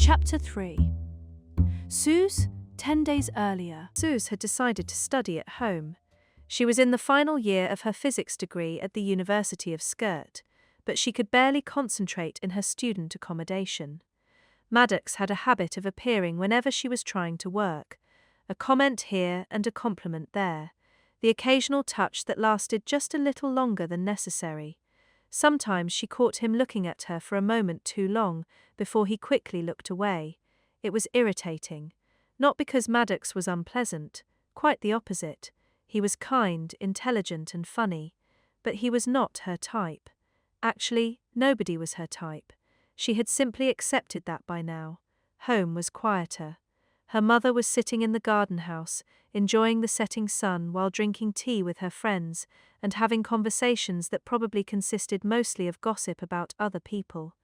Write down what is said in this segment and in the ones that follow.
Chapter 3. Suuz, 10 days earlier. Suuz had decided to study at home. She was in the final year of her physics degree at the University of Skirt, but she could barely concentrate in her student accommodation. Maddox had a habit of appearing whenever she was trying to work, a comment here and a compliment there, the occasional touch that lasted just a little longer than necessary. Sometimes she caught him looking at her for a moment too long before he quickly looked away. It was irritating. Not because Maddox was unpleasant, quite the opposite. He was kind, intelligent and funny. But he was not her type. Actually, nobody was her type. She had simply accepted that by now. Home was quieter. Her mother was sitting in the garden house, enjoying the setting sun while drinking tea with her friends and having conversations that probably consisted mostly of gossip about other people.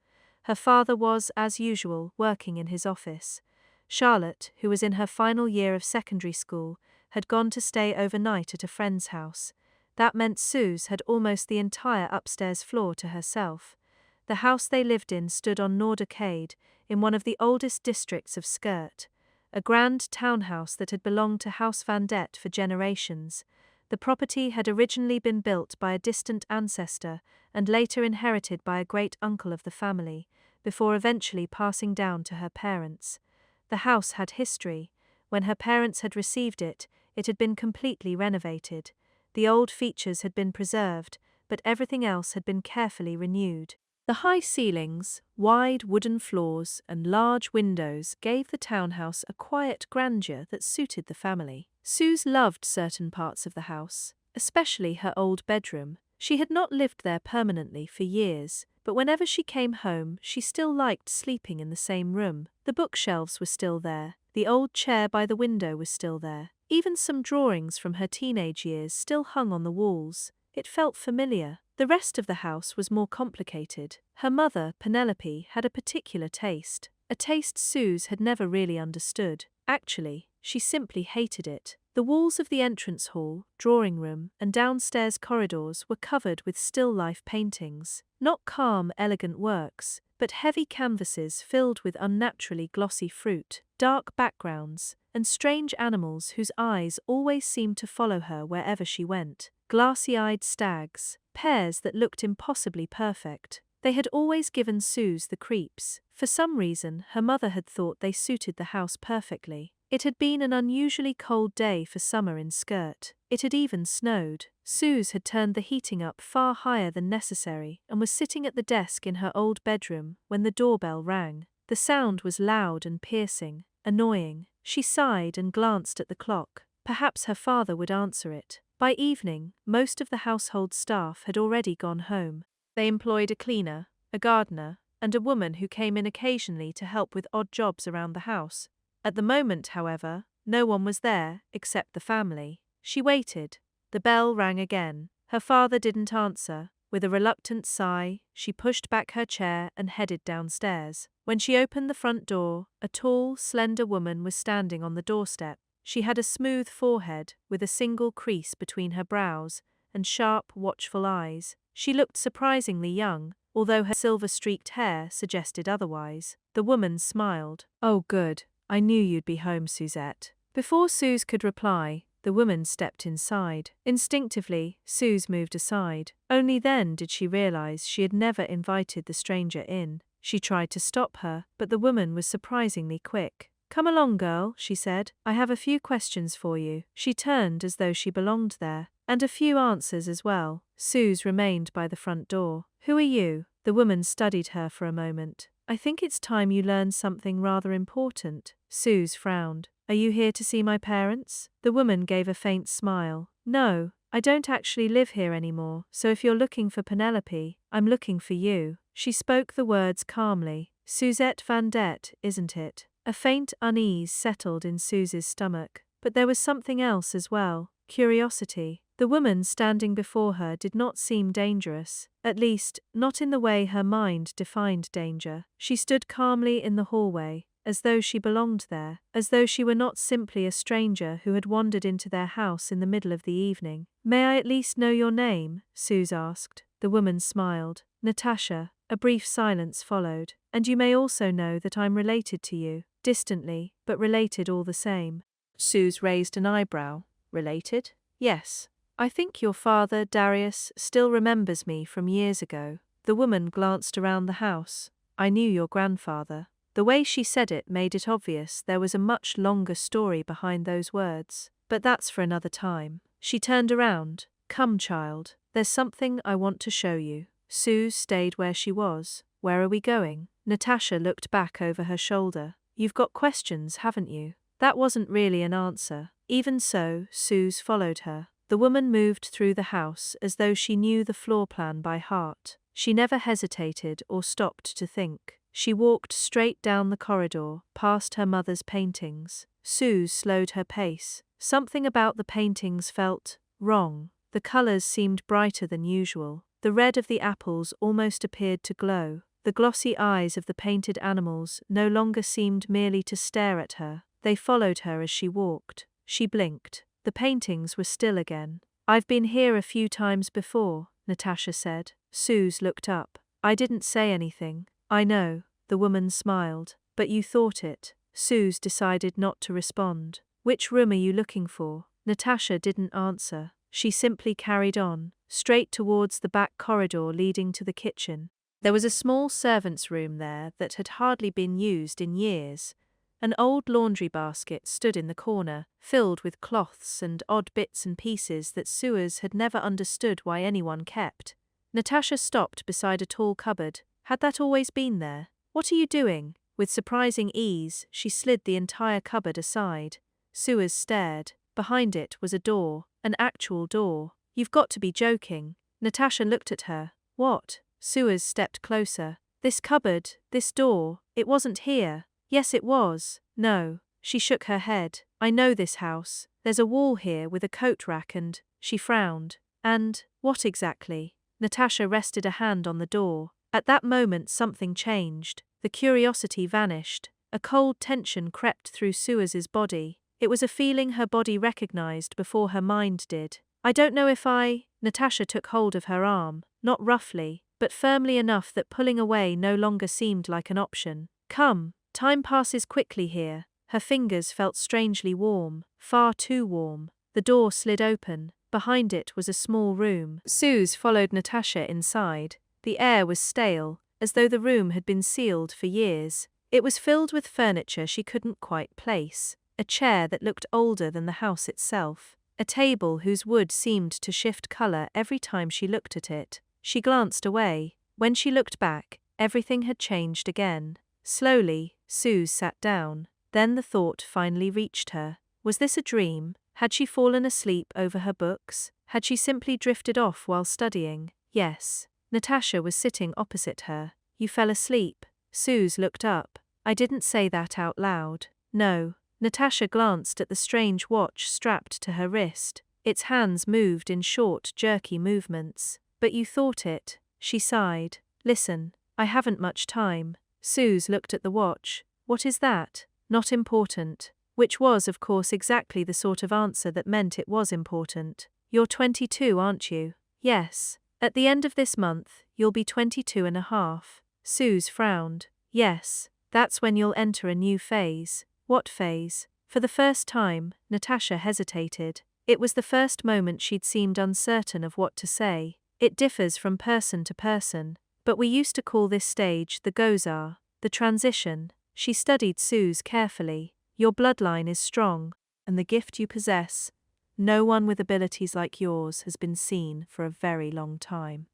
Her father was, as usual, working in his office. Charlotte, who was in her final year of secondary school, had gone to stay overnight at a friend's house. That meant Suuz had almost the entire upstairs floor to herself. The house they lived in stood on Noorderkade, in one of the oldest districts of Skirt. A grand townhouse that had belonged to House Van Det for generations. The property had originally been built by a distant ancestor and later inherited by a great-uncle of the family, before eventually passing down to her parents. The house had history. When her parents had received it, it had been completely renovated. The old features had been preserved, but everything else had been carefully renewed. The high ceilings, wide wooden floors, and large windows gave the townhouse a quiet grandeur that suited the family. Suuz loved certain parts of the house, especially her old bedroom. She had not lived there permanently for years, but whenever she came home, she still liked sleeping in the same room. The bookshelves were still there, the old chair by the window was still there. Even some drawings from her teenage years still hung on the walls. It felt familiar. The rest of the house was more complicated. Her mother, Penelope, had a particular taste, a taste Suuz had never really understood. Actually, she simply hated it. The walls of the entrance hall, drawing room, and downstairs corridors were covered with still life paintings. Not calm, elegant works, but heavy canvases filled with unnaturally glossy fruit, dark backgrounds, and strange animals whose eyes always seemed to follow her wherever she went. Glassy-eyed stags, pears that looked impossibly perfect. They had always given Suuz the creeps. For some reason, her mother had thought they suited the house perfectly. It had been an unusually cold day for summer in Skirt. It had even snowed. Suuz had turned the heating up far higher than necessary and was sitting at the desk in her old bedroom when the doorbell rang. The sound was loud and piercing, annoying. She sighed and glanced at the clock. Perhaps her father would answer it. By evening, most of the household staff had already gone home. They employed a cleaner, a gardener, and a woman who came in occasionally to help with odd jobs around the house. At the moment, however, no one was there except the family. She waited. The bell rang again. Her father didn't answer. With a reluctant sigh, she pushed back her chair and headed downstairs. When she opened the front door, a tall, slender woman was standing on the doorstep. She had a smooth forehead, with a single crease between her brows, and sharp, watchful eyes. She looked surprisingly young, although her silver-streaked hair suggested otherwise. The woman smiled. "Oh, good. I knew you'd be home, Suzette." Before Suuz could reply, the woman stepped inside. Instinctively, Suuz moved aside. Only then did she realize she had never invited the stranger in. She tried to stop her, but the woman was surprisingly quick. "Come along, girl," she said. "I have a few questions for you." She turned as though she belonged there. "And a few answers as well." Suuz remained by the front door. "Who are you?" The woman studied her for a moment. "I think it's time you learned something rather important." Suuz frowned. "Are you here to see my parents?" The woman gave a faint smile. "No, I don't actually live here anymore, so if you're looking for Penelope, I'm looking for you." She spoke the words calmly. "Suzette Van Det, isn't it?" A faint unease settled in Suuz's stomach. But there was something else as well, curiosity. The woman standing before her did not seem dangerous, at least, not in the way her mind defined danger. She stood calmly in the hallway, as though she belonged there, as though she were not simply a stranger who had wandered into their house in the middle of the evening. "May I at least know your name?" Suuz asked. The woman smiled. "Natasha." A brief silence followed. And you may also know that I'm related to you, distantly, but related all the same. Suuz raised an eyebrow. Related? Yes. I think your father, Darius, still remembers me from years ago. The woman glanced around the house. I knew your grandfather. The way she said it made it obvious there was a much longer story behind those words. But that's for another time. She turned around. Come, child. There's something I want to show you. Suuz stayed where she was. Where are we going? Natasha looked back over her shoulder. You've got questions, haven't you? That wasn't really an answer. Even so, Suuz followed her. The woman moved through the house as though she knew the floor plan by heart. She never hesitated or stopped to think. She walked straight down the corridor, past her mother's paintings. Suuz slowed her pace. Something about the paintings felt wrong. The colors seemed brighter than usual. The red of the apples almost appeared to glow. The glossy eyes of the painted animals no longer seemed merely to stare at her. They followed her as she walked. She blinked. The paintings were still again. I've been here a few times before, Natasha said. Suuz looked up. I didn't say anything. I know, the woman smiled. But you thought it. Suuz decided not to respond. Which room are you looking for? Natasha didn't answer. She simply carried on, straight towards the back corridor leading to the kitchen. There was a small servant's room there that had hardly been used in years. An old laundry basket stood in the corner, filled with cloths and odd bits and pieces that Suuz had never understood why anyone kept. Natasha stopped beside a tall cupboard. Had that always been there? What are you doing? With surprising ease, she slid the entire cupboard aside. Suuz stared. Behind it was a door, an actual door. You've got to be joking. Natasha looked at her. What? Suuz stepped closer. This cupboard, this door, it wasn't here. Yes, it was. No. She shook her head. I know this house. There's a wall here with a coat rack and… She frowned. And, what exactly? Natasha rested a hand on the door. At that moment something changed. The curiosity vanished. A cold tension crept through Suuz's body. It was a feeling her body recognized before her mind did. I don't know if I… Natasha took hold of her arm, not roughly, but firmly enough that pulling away no longer seemed like an option. Come. Time passes quickly here. Her fingers felt strangely warm, far too warm. The door slid open. Behind it was a small room. Suuz followed Natasha inside. The air was stale, as though the room had been sealed for years. It was filled with furniture she couldn't quite place. A chair that looked older than the house itself. A table whose wood seemed to shift color every time she looked at it. She glanced away. When she looked back, everything had changed again. Slowly, Suuz sat down. Then the thought finally reached her. Was this a dream? Had she fallen asleep over her books? Had she simply drifted off while studying? Yes. Natasha was sitting opposite her. You fell asleep. Suuz looked up. I didn't say that out loud. No. Natasha glanced at the strange watch strapped to her wrist. Its hands moved in short, jerky movements. But you thought it. She sighed. Listen, I haven't much time. Suuz looked at the watch. What is that? Not important. Which was, of course, exactly the sort of answer that meant it was important. You're 22, aren't you? Yes. At the end of this month, you'll be 22 and a half. Suuz frowned. Yes. That's when you'll enter a new phase. What phase? For the first time, Natasha hesitated. It was the first moment she'd seemed uncertain of what to say. It differs from person to person. But we used to call this stage the gozar, the transition. She studied Suuz carefully. Your bloodline is strong, and the gift you possess. No one with abilities like yours has been seen for a very long time.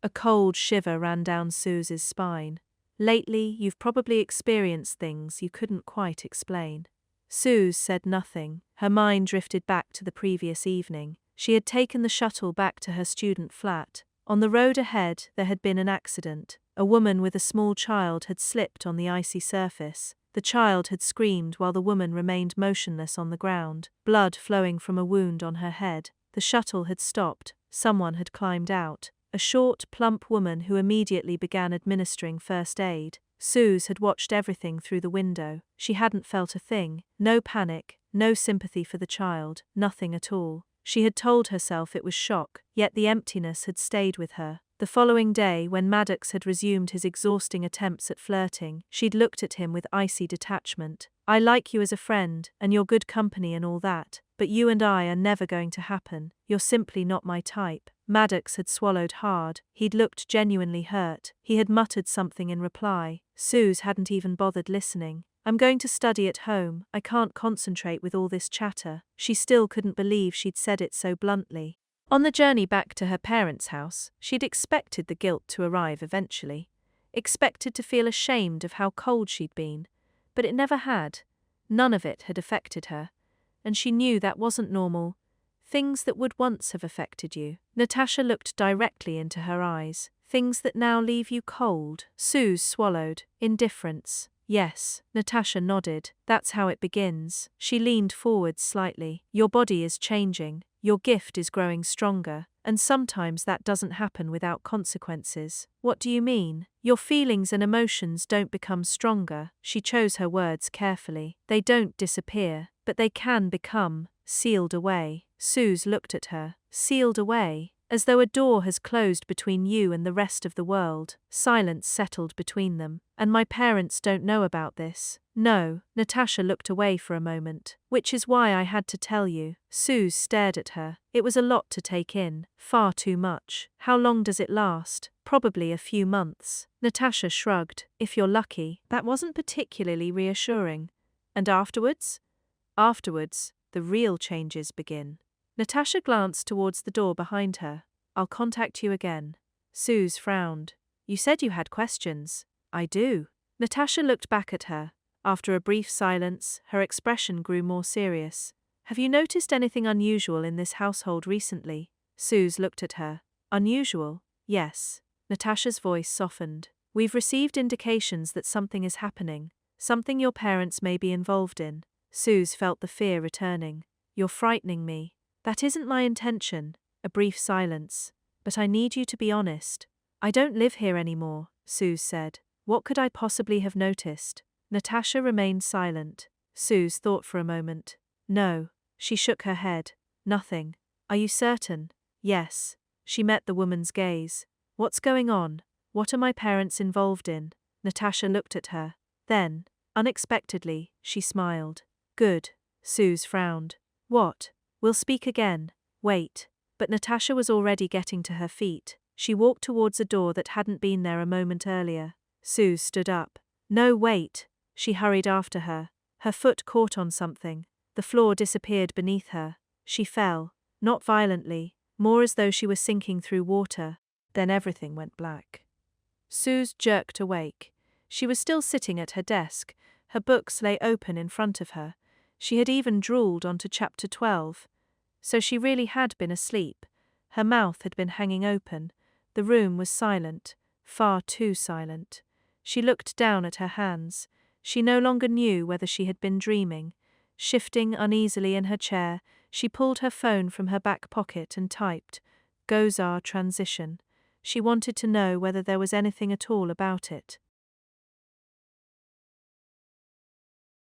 A cold shiver ran down Suuz's spine. Lately, you've probably experienced things you couldn't quite explain. Suuz said nothing. Her mind drifted back to the previous evening. She had taken the shuttle back to her student flat. On the road ahead, there had been an accident. A woman with a small child had slipped on the icy surface. The child had screamed while the woman remained motionless on the ground, blood flowing from a wound on her head. The shuttle had stopped. Someone had climbed out. A short, plump woman who immediately began administering first aid. Suuz had watched everything through the window. She hadn't felt a thing. No panic, no sympathy for the child, nothing at all. She had told herself it was shock, yet the emptiness had stayed with her. The following day, when Maddox had resumed his exhausting attempts at flirting, she'd looked at him with icy detachment. I like you as a friend, and you're good company and all that, but you and I are never going to happen. You're simply not my type. Maddox had swallowed hard. He'd looked genuinely hurt. He had muttered something in reply. Suuz hadn't even bothered listening. I'm going to study at home. I can't concentrate with all this chatter. She still couldn't believe she'd said it so bluntly. On the journey back to her parents' house, she'd expected the guilt to arrive eventually, expected to feel ashamed of how cold she'd been, but it never had. None of it had affected her, and she knew that wasn't normal. Things that would once have affected you. Natasha looked directly into her eyes. Things that now leave you cold. Suuz swallowed. Indifference. Yes, Natasha nodded. That's how it begins. She leaned forward slightly. Your body is changing. Your gift is growing stronger, and sometimes that doesn't happen without consequences. What do you mean? Your feelings and emotions don't become stronger. She chose her words carefully. They don't disappear, but they can become sealed away. Suuz looked at her. Sealed away? As though a door has closed between you and the rest of the world. Silence settled between them. And my parents don't know about this. No. Natasha looked away for a moment. Which is why I had to tell you. Suuz stared at her. It was a lot to take in. Far too much. How long does it last? Probably a few months. Natasha shrugged. If you're lucky. That wasn't particularly reassuring. And afterwards? Afterwards, the real changes begin. Natasha glanced towards the door behind her. I'll contact you again. Suuz frowned. You said you had questions. I do. Natasha looked back at her. After a brief silence, her expression grew more serious. Have you noticed anything unusual in this household recently? Suuz looked at her. Unusual? Yes. Natasha's voice softened. We've received indications that something is happening, something your parents may be involved in. Suuz felt the fear returning. You're frightening me. That isn't my intention. A brief silence. But I need you to be honest. I don't live here anymore, Suuz said. What could I possibly have noticed? Natasha remained silent. Suuz thought for a moment. No. She shook her head. Nothing. Are you certain? Yes. She met the woman's gaze. What's going on? What are my parents involved in? Natasha looked at her. Then, unexpectedly, she smiled. Good. Suuz frowned. What? We'll speak again. Wait. But Natasha was already getting to her feet. She walked towards a door that hadn't been there a moment earlier. Suuz stood up. No, wait. She hurried after her. Her foot caught on something. The floor disappeared beneath her. She fell. Not violently, more as though she was sinking through water. Then everything went black. Suuz jerked awake. She was still sitting at her desk. Her books lay open in front of her. She had even drooled onto chapter 12. So she really had been asleep. Her mouth had been hanging open. The room was silent, far too silent. She looked down at her hands. She no longer knew whether she had been dreaming. Shifting uneasily in her chair, she pulled her phone from her back pocket and typed, Gozar transition. She wanted to know whether there was anything at all about it.